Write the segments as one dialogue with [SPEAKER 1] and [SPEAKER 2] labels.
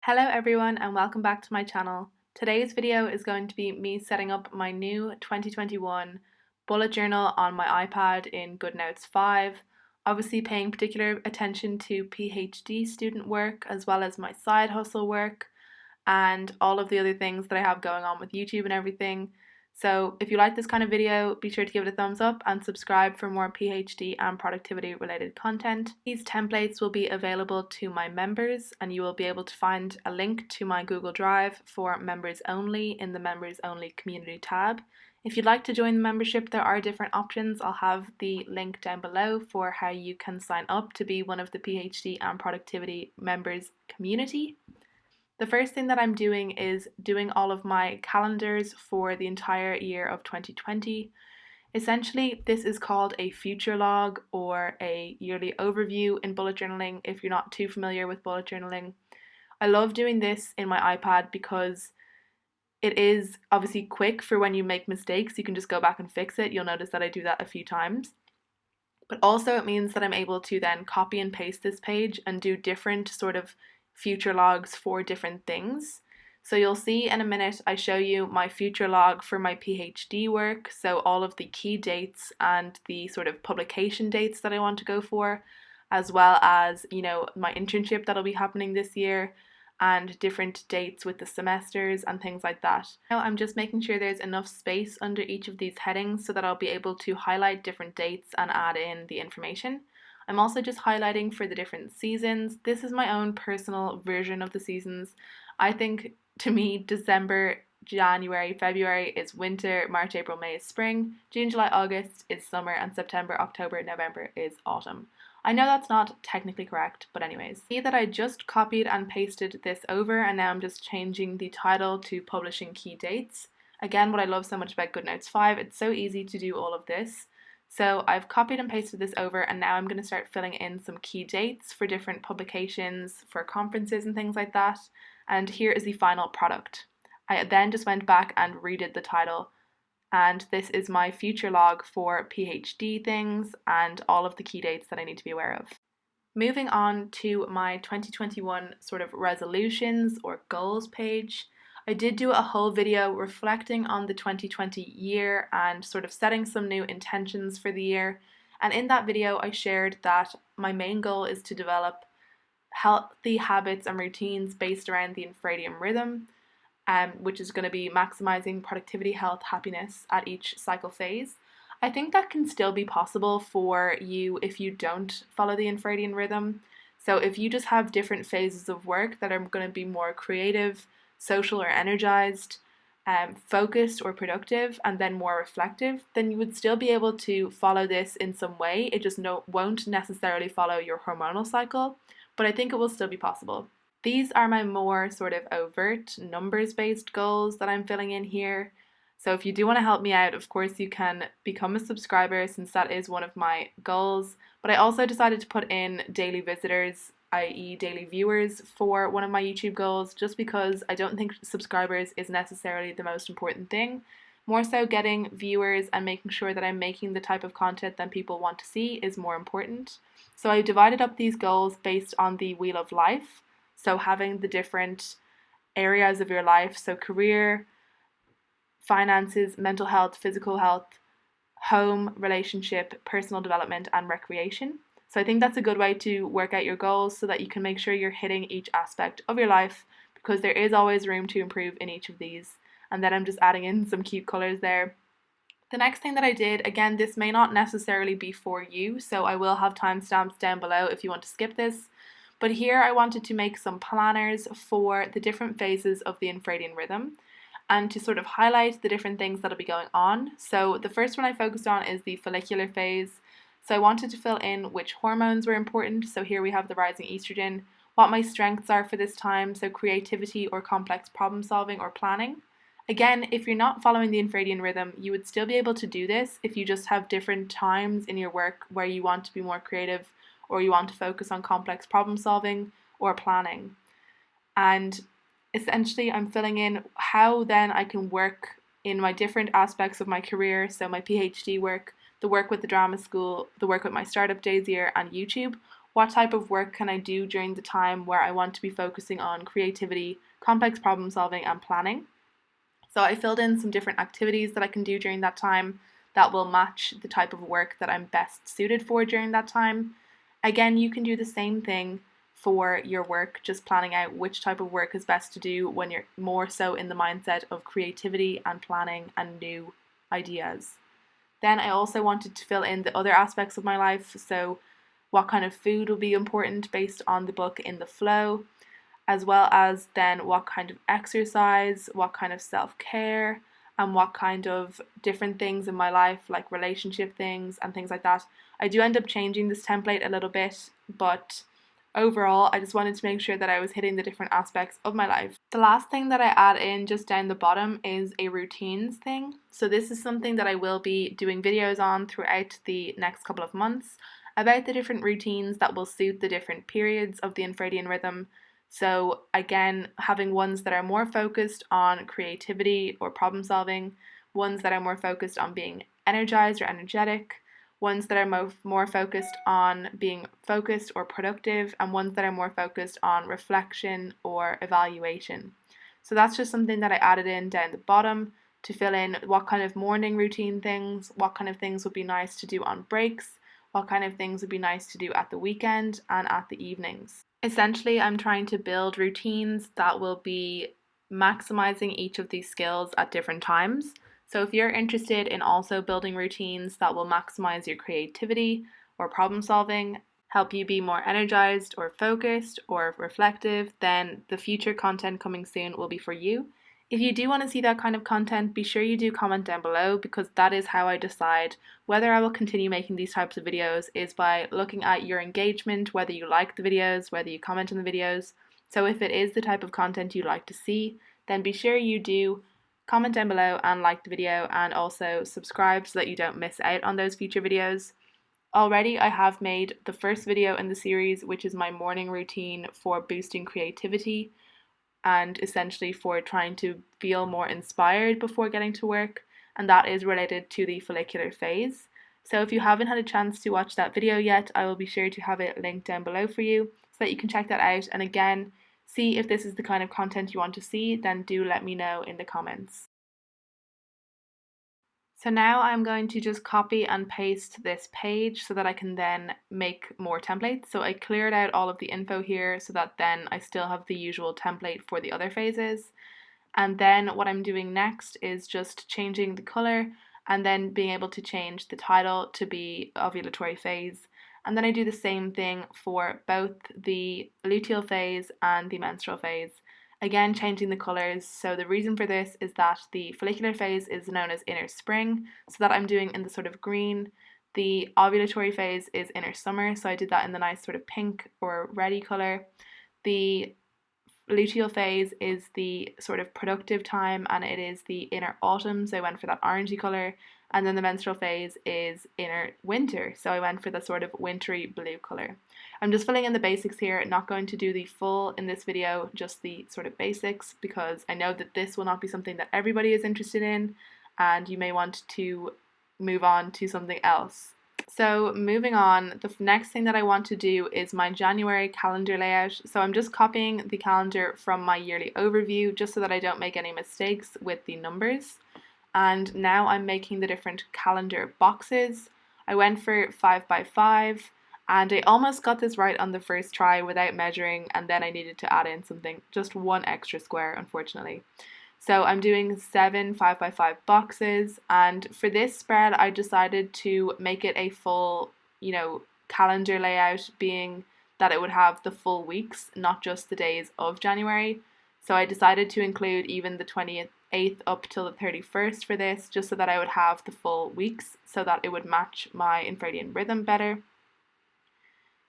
[SPEAKER 1] Hello everyone and welcome back to my channel. Today's video is going to be me setting up my new 2021 bullet journal on my iPad in Goodnotes 5, obviously paying particular attention to PhD student work as well as my side hustle work and all of the other things that I have going on with YouTube and everything. So if you like this kind of video, be sure to give it a thumbs up and subscribe for more PhD and productivity related content. These templates will be available to my members and you will be able to find a link to my Google Drive for members only in the members only community tab. If you'd like to join the membership, there are different options. I'll have the link down below for how you can sign up to be one of the PhD and productivity members community. The first thing that I'm doing is doing all of my calendars for the entire year of 2020. Essentially, this is called a future log or a yearly overview in bullet journaling if you're not too familiar with bullet journaling. I love doing this in my iPad because it is obviously quick for when you make mistakes. You can just go back and fix it. You'll notice that I do that a few times. But also it means that I'm able to then copy and paste this page and do different sort of future logs for different things. So you'll see in a minute I show you my future log for my PhD work, so all of the key dates and the sort of publication dates that I want to go for, as well as, my internship that'll be happening this year and different dates with the semesters and things like that. Now I'm just making sure there's enough space under each of these headings so that I'll be able to highlight different dates and add in the information. I'm also just highlighting for the different seasons. This is my own personal version of the seasons. I think, to me, December, January, February is winter, March, April, May is spring, June, July, August is summer, and September, October, November is autumn. I know that's not technically correct, but anyways. See that I just copied and pasted this over and now I'm just changing the title to publishing key dates. Again, what I love so much about Goodnotes 5, it's so easy to do all of this. So I've copied and pasted this over and now I'm going to start filling in some key dates for different publications, for conferences and things like that. And here is the final product. I then just went back and redid the title, and this is my future log for PhD things and all of the key dates that I need to be aware of. Moving on to my 2021 sort of resolutions or goals page. I did do a whole video reflecting on the 2020 year and sort of setting some new intentions for the year. And in that video, I shared that my main goal is to develop healthy habits and routines based around the Infradian rhythm, which is going to be maximizing productivity, health, happiness at each cycle phase. I think that can still be possible for you if you don't follow the Infradian rhythm. So if you just have different phases of work that are going to be more creative, social or energized, focused or productive, and then more reflective, then you would still be able to follow this in some way. It just won't necessarily follow your hormonal cycle, but I think it will still be possible. These are my more sort of overt numbers-based goals that I'm filling in here. So if you do want to help me out, of course you can become a subscriber since that is one of my goals. But I also decided to put in daily visitors, i.e. daily viewers, for one of my YouTube goals, just because I don't think subscribers is necessarily the most important thing. More so getting viewers and making sure that I'm making the type of content that people want to see is more important. So I divided up these goals based on the wheel of life. So having the different areas of your life, so career, finances, mental health, physical health, home, relationship, personal development, and recreation. So I think that's a good way to work out your goals so that you can make sure you're hitting each aspect of your life, because there is always room to improve in each of these. And then I'm just adding in some cute colors there. The next thing that I did, again, this may not necessarily be for you, so I will have timestamps down below if you want to skip this. But here I wanted to make some planners for the different phases of the Infradian rhythm and to sort of highlight the different things that'll be going on. So the first one I focused on is the follicular phase. So I wanted to fill in which hormones were important. So here we have the rising estrogen, what my strengths are for this time, so creativity or complex problem solving or planning. Again, if you're not following the Infradian rhythm, you would still be able to do this if you just have different times in your work where you want to be more creative or you want to focus on complex problem solving or planning. And essentially I'm filling in how then I can work in my different aspects of my career, so my PhD work, the work with the drama school, the work with my startup days year and YouTube, what type of work can I do during the time where I want to be focusing on creativity, complex problem solving, and planning. So I filled in some different activities that I can do during that time that will match the type of work that I'm best suited for during that time. Again, you can do the same thing for your work, just planning out which type of work is best to do when you're more so in the mindset of creativity and planning and new ideas. Then I also wanted to fill in the other aspects of my life, so what kind of food will be important based on the book In the Flow, as well as then what kind of exercise, what kind of self-care, and what kind of different things in my life, like relationship things and things like that. I do end up changing this template a little bit, but overall, I just wanted to make sure that I was hitting the different aspects of my life. The last thing that I add in just down the bottom is a routines thing. So this is something that I will be doing videos on throughout the next couple of months about the different routines that will suit the different periods of the Infradian rhythm. So again, having ones that are more focused on creativity or problem solving, ones that are more focused on being energized or energetic, ones that are more focused on being focused or productive, and ones that are more focused on reflection or evaluation. So that's just something that I added in down the bottom to fill in what kind of morning routine things, what kind of things would be nice to do on breaks, what kind of things would be nice to do at the weekend and at the evenings. Essentially, I'm trying to build routines that will be maximizing each of these skills at different times. So if you're interested in also building routines that will maximize your creativity or problem solving, help you be more energized or focused or reflective, then the future content coming soon will be for you. If you do want to see that kind of content, be sure you do comment down below, because that is how I decide whether I will continue making these types of videos, is by looking at your engagement, whether you like the videos, whether you comment on the videos. So if it is the type of content you'd like to see, then be sure you do comment down below and like the video, and also subscribe so that you don't miss out on those future videos. Already I have made the first video in the series, which is my morning routine for boosting creativity and essentially for trying to feel more inspired before getting to work, and that is related to the follicular phase. So if you haven't had a chance to watch that video yet, I will be sure to have it linked down below for you so that you can check that out, and again, see if this is the kind of content you want to see, then do let me know in the comments. So now I'm going to just copy and paste this page so that I can then make more templates. So I cleared out all of the info here so that then I still have the usual template for the other phases. And then what I'm doing next is just changing the color and then being able to change the title to be ovulatory phase. And then I do the same thing for both the luteal phase and the menstrual phase. Again, changing the colours. So the reason for this is that the follicular phase is known as inner spring, so that I'm doing in the sort of green. The ovulatory phase is inner summer, so I did that in the nice sort of pink or reddy colour. The luteal phase is the sort of productive time, and it is the inner autumn, so I went for that orangey colour. And then the menstrual phase is inner winter, so I went for the sort of wintry blue colour. I'm just filling in the basics here, not going to do the full in this video, just the sort of basics, because I know that this will not be something that everybody is interested in, and you may want to move on to something else. So moving on, the next thing that I want to do is my January calendar layout. So I'm just copying the calendar from my yearly overview just so that I don't make any mistakes with the numbers. And now I'm making the different calendar boxes. I went for 5 by 5, and I almost got this right on the first try without measuring, and then I needed to add in something, just one extra square, unfortunately. So I'm doing 7 5 by 5 boxes, and for this spread I decided to make it a full, calendar layout, being that it would have the full weeks, not just the days of January. So I decided to include even the 28th up till the 31st for this, just so that I would have the full weeks, so that it would match my Infradian rhythm better.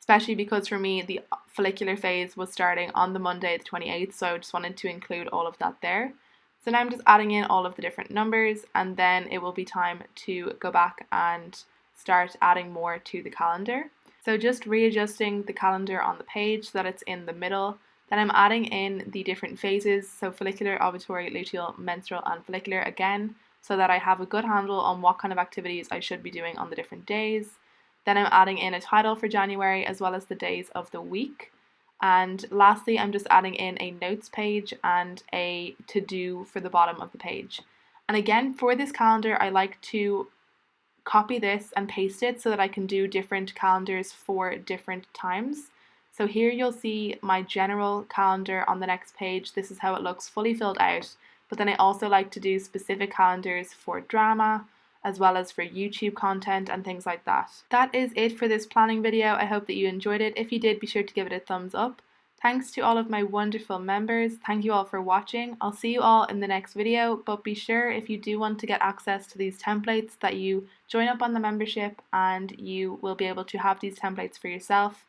[SPEAKER 1] Especially because for me the follicular phase was starting on the Monday the 28th, so I just wanted to include all of that there. So now I'm just adding in all of the different numbers, and then it will be time to go back and start adding more to the calendar. So just readjusting the calendar on the page so that it's in the middle. Then I'm adding in the different phases, so follicular, ovulatory, luteal, menstrual, and follicular again, so that I have a good handle on what kind of activities I should be doing on the different days. Then I'm adding in a title for January as well as the days of the week. And lastly, I'm just adding in a notes page and a to-do for the bottom of the page. And again, for this calendar, I like to copy this and paste it so that I can do different calendars for different times. So here you'll see my general calendar on the next page. This is how it looks fully filled out. But then I also like to do specific calendars for drama, as well as for YouTube content and things like that. That is it for this planning video. I hope that you enjoyed it. If you did, be sure to give it a thumbs up. Thanks to all of my wonderful members. Thank you all for watching. I'll see you all in the next video, but be sure if you do want to get access to these templates that you join up on the membership and you will be able to have these templates for yourself.